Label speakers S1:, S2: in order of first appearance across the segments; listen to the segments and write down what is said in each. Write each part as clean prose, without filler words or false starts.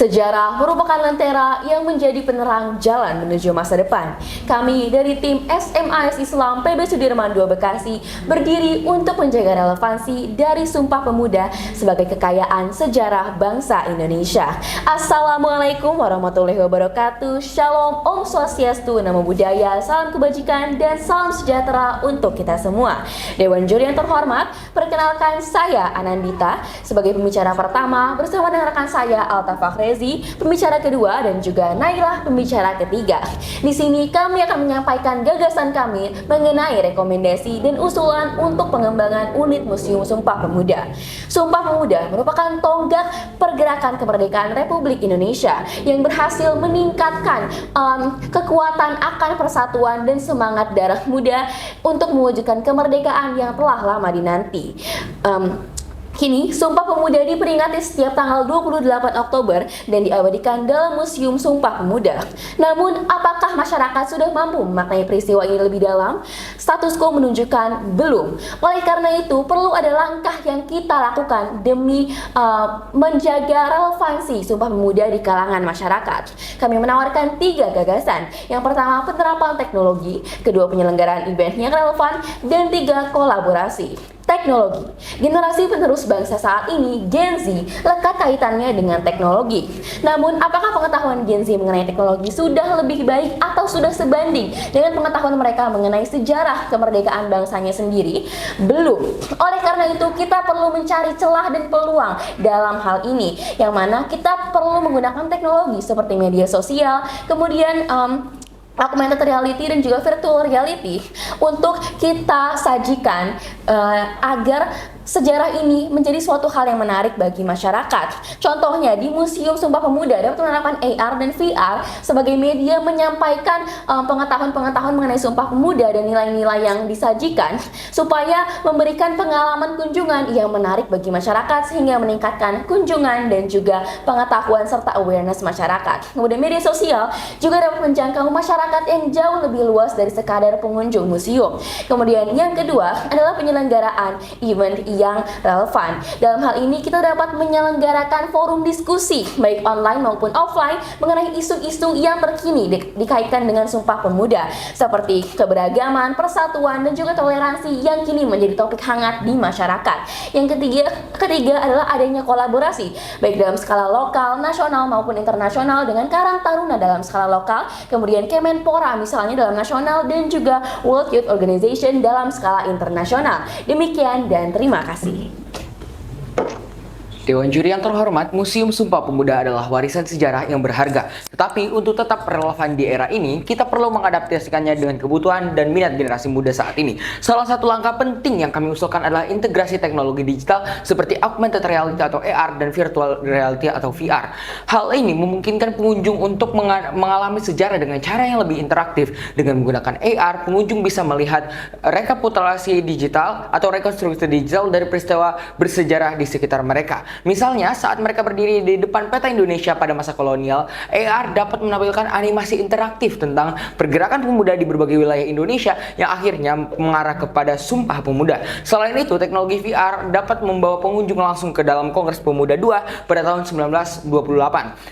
S1: Sejarah merupakan lentera yang menjadi penerang jalan menuju masa depan. Kami dari tim SMAS Islam PB Sudirman II Bekasi berdiri untuk menjaga relevansi dari Sumpah Pemuda sebagai kekayaan sejarah bangsa Indonesia. Assalamualaikum warahmatullahi wabarakatuh. Shalom, Om Swastiastu, Namo Buddhaya, salam kebajikan dan salam sejahtera untuk kita semua. Dewan juri yang terhormat, perkenalkan saya Anandita sebagai pembicara pertama bersama dengan rekan saya Alta Fakhrezi, pembicara kedua, dan juga Nailah, pembicara ketiga. Di sini kami akan menyampaikan gagasan kami mengenai rekomendasi dan usulan untuk pengembangan unit Museum Sumpah Pemuda. Sumpah Pemuda merupakan tonggak pergerakan kemerdekaan Republik Indonesia yang berhasil meningkatkan kekuatan akan persatuan dan semangat darah muda untuk mewujudkan kemerdekaan yang telah lama dinanti. Kini, Sumpah Pemuda diperingati setiap tanggal 28 Oktober dan diabadikan dalam Museum Sumpah Pemuda. Namun, apakah masyarakat sudah mampu memaknai peristiwa ini lebih dalam? Status quo menunjukkan belum. Oleh karena itu, perlu ada langkah yang kita lakukan demi menjaga relevansi Sumpah Pemuda di kalangan masyarakat. Kami menawarkan 3 gagasan. Yang pertama, penerapan teknologi, kedua, penyelenggaraan event yang relevan, dan 3, kolaborasi. Teknologi. Generasi penerus bangsa saat ini, Gen Z, lekat kaitannya dengan teknologi. Namun, apakah pengetahuan Gen Z mengenai teknologi sudah lebih baik atau sudah sebanding dengan pengetahuan mereka mengenai sejarah kemerdekaan bangsanya sendiri? Belum. Oleh karena itu, kita perlu mencari celah dan peluang dalam hal ini, yang mana kita perlu menggunakan teknologi seperti media sosial, kemudian augmented reality dan juga virtual reality untuk kita sajikan agar sejarah ini menjadi suatu hal yang menarik bagi masyarakat. Contohnya di Museum Sumpah Pemuda dapat menerapkan AR dan VR sebagai media menyampaikan pengetahuan-pengetahuan mengenai Sumpah Pemuda dan nilai-nilai yang disajikan supaya memberikan pengalaman kunjungan yang menarik bagi masyarakat sehingga meningkatkan kunjungan dan juga pengetahuan serta awareness masyarakat. Kemudian media sosial juga dapat menjangkau masyarakat yang jauh lebih luas dari sekadar pengunjung museum. Kemudian yang kedua adalah penyelenggaraan event yang relevan. Dalam hal ini kita dapat menyelenggarakan forum diskusi baik online maupun offline mengenai isu-isu yang terkini dikaitkan dengan Sumpah Pemuda seperti keberagaman, persatuan, dan juga toleransi yang kini menjadi topik hangat di masyarakat. Yang ketiga adalah adanya kolaborasi baik dalam skala lokal, nasional maupun internasional dengan Karang Taruna dalam skala lokal, kemudian Kemenpora misalnya dalam nasional, dan juga World Youth Organization dalam skala internasional. Demikian dan terima kasih.
S2: Dewan juri yang terhormat, Museum Sumpah Pemuda adalah warisan sejarah yang berharga. Tetapi untuk tetap relevan di era ini, kita perlu mengadaptasikannya dengan kebutuhan dan minat generasi muda saat ini. Salah satu langkah penting yang kami usulkan adalah integrasi teknologi digital seperti augmented reality atau AR dan virtual reality atau VR. Hal ini memungkinkan pengunjung untuk mengalami sejarah dengan cara yang lebih interaktif. Dengan menggunakan AR, pengunjung bisa melihat rekapitulasi digital atau rekonstruksi digital dari peristiwa bersejarah di sekitar mereka. Misalnya, saat mereka berdiri di depan peta Indonesia pada masa kolonial, AR dapat menampilkan animasi interaktif tentang pergerakan pemuda di berbagai wilayah Indonesia yang akhirnya mengarah kepada Sumpah Pemuda. Selain itu, teknologi VR dapat membawa pengunjung langsung ke dalam Kongres Pemuda II pada tahun 1928.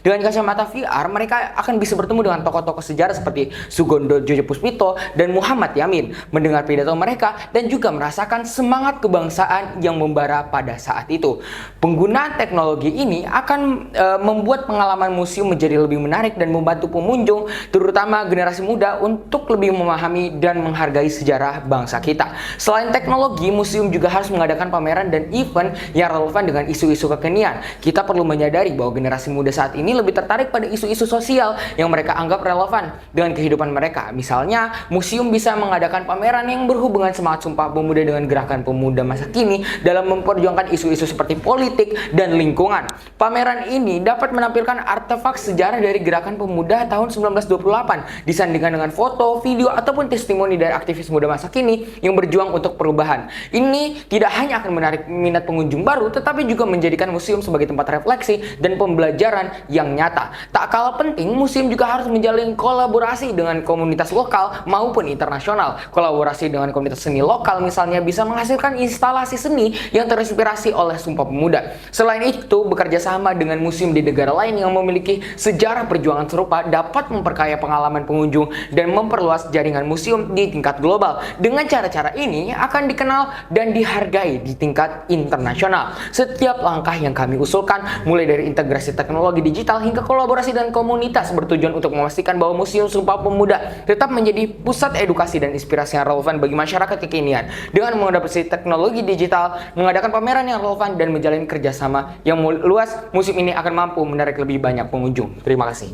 S2: Dengan kacamata VR, mereka akan bisa bertemu dengan tokoh-tokoh sejarah seperti Sugondo Jojo Puspito dan Muhammad Yamin, mendengar pidato mereka, dan juga merasakan semangat kebangsaan yang membara pada saat itu. Penggunaan teknologi ini akan membuat pengalaman museum menjadi lebih menarik dan membantu pengunjung, terutama generasi muda, untuk lebih memahami dan menghargai sejarah bangsa kita. Selain teknologi, museum juga harus mengadakan pameran dan event yang relevan dengan isu-isu kekinian. Kita perlu menyadari bahwa generasi muda saat ini lebih tertarik pada isu-isu sosial yang mereka anggap relevan dengan kehidupan mereka. Misalnya, museum bisa mengadakan pameran yang berhubungan semangat Sumpah Pemuda dengan gerakan pemuda masa kini dalam memperjuangkan isu-isu seperti politik dan lingkungan. Pameran ini dapat menampilkan artefak sejarah dari gerakan pemuda tahun 1928 disandingkan dengan foto, video, ataupun testimoni dari aktivis muda masa kini yang berjuang untuk perubahan. Ini tidak hanya akan menarik minat pengunjung baru, tetapi juga menjadikan museum sebagai tempat refleksi dan pembelajaran yang nyata. Tak kalah penting, museum juga harus menjalin kolaborasi dengan komunitas lokal maupun internasional. Kolaborasi dengan komunitas seni lokal misalnya bisa menghasilkan instalasi seni yang terinspirasi oleh Sumpah Pemuda. Selain itu, bekerja sama dengan museum di negara lain yang memiliki sejarah perjuangan serupa dapat memperkaya pengalaman pengunjung dan memperluas jaringan museum di tingkat global. Dengan cara-cara ini akan dikenal dan dihargai di tingkat internasional. Setiap langkah yang kami usulkan, mulai dari integrasi teknologi digital hingga kolaborasi dan komunitas, bertujuan untuk memastikan bahwa Museum Sumpah Pemuda tetap menjadi pusat edukasi dan inspirasi yang relevan bagi masyarakat kekinian. Dengan mengadopsi teknologi digital, mengadakan pameran yang relevan, dan menjalin kerjasama yang luas, museum ini akan mampu menarik lebih banyak pengunjung. Terima kasih.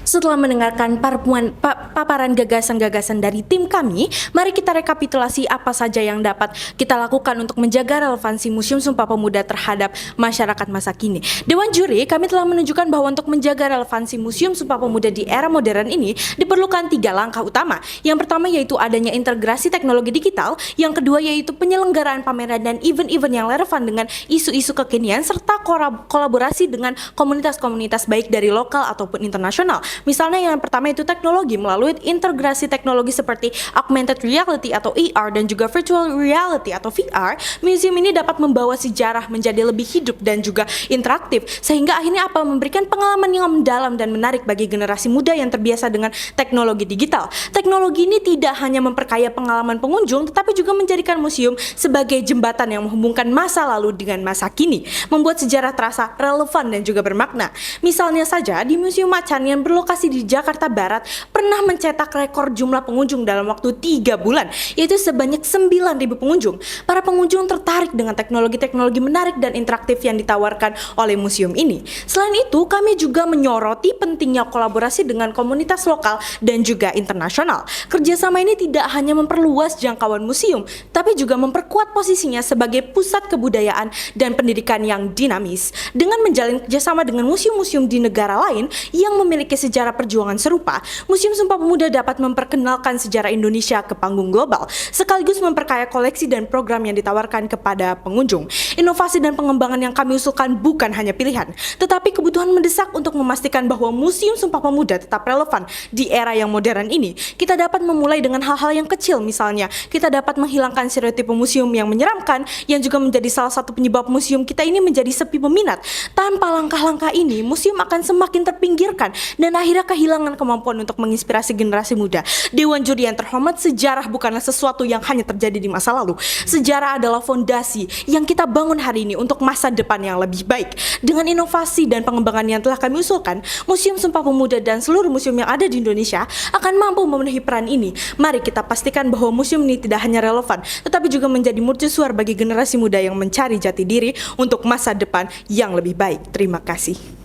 S3: Setelah mendengarkan paparan gagasan-gagasan dari tim kami, mari kita rekapitulasi apa saja yang dapat kita lakukan untuk menjaga relevansi Museum Sumpah Pemuda terhadap masyarakat masa kini. Dewan juri, kami telah menunjukkan bahwa untuk menjaga relevansi Museum Sumpah Pemuda di era modern ini diperlukan 3 langkah utama. Yang pertama yaitu adanya integrasi teknologi digital, yang kedua yaitu penyelenggaraan pameran dan event-event yang relevan dengan isu-isu kekinian, serta kolaborasi dengan komunitas-komunitas baik dari lokal ataupun internasional. Misalnya yang pertama itu teknologi, melalui integrasi teknologi seperti augmented reality atau AR dan juga virtual reality atau VR, museum ini dapat membawa sejarah menjadi lebih hidup dan juga interaktif, sehingga akhirnya memberikan pengalaman yang mendalam dan menarik bagi generasi muda yang terbiasa dengan teknologi digital. Teknologi ini tidak hanya memperkaya pengalaman pengunjung, tetapi juga menjadikan museum sebagai jembatan yang menghubungkan masa lalu dengan masa kini, membuat sejarah terasa relevan dan juga bermakna. Misalnya saja di Museum Macan yang berlokasi di Jakarta Barat pernah mencetak rekor jumlah pengunjung dalam waktu 3 bulan, yaitu sebanyak 9.000 pengunjung. Para pengunjung tertarik dengan teknologi-teknologi menarik dan interaktif yang ditawarkan oleh museum ini. Selain itu, kami juga menyoroti pentingnya kolaborasi dengan komunitas lokal dan juga internasional. Kerjasama ini tidak hanya memperluas jangkauan museum, tapi juga memperkuat posisinya sebagai pusat kebudayaan dan pendidikan yang dinamis. Dengan menjalin kerjasama dengan museum-museum di negara lain yang memiliki sejarah perjuangan serupa, Museum Sumpah Pemuda dapat memperkenalkan sejarah Indonesia ke panggung global, sekaligus memperkaya koleksi dan program yang ditawarkan kepada pengunjung. Inovasi dan pengembangan yang kami usulkan bukan hanya pilihan, tetapi kebutuhan mendesak untuk memastikan bahwa Museum Sumpah Pemuda tetap relevan di era yang modern ini. Kita dapat memulai dengan hal-hal yang kecil, misalnya kita dapat menghilangkan stereotip museum yang menyeramkan, yang juga menjadi salah satu penyebab museum kita ini menjadi sepi peminat. Tanpa langkah-langkah ini, museum akan semakin terpinggirkan dan akhirnya kehilangan kemampuan untuk menginspirasi generasi muda. Dewan juri yang terhormat, sejarah bukanlah sesuatu yang hanya terjadi di masa lalu. Sejarah adalah fondasi yang kita bangun hari ini untuk masa depan yang lebih baik. Dengan inovasi dan pengembangan yang telah kami usulkan, Museum Sumpah Pemuda dan seluruh museum yang ada di Indonesia akan mampu memenuhi peran ini. Mari kita pastikan bahwa museum ini tidak hanya relevan, tetapi juga menjadi mercusuar bagi generasi muda yang mencari jati diri untuk masa depan yang lebih baik. Terima kasih.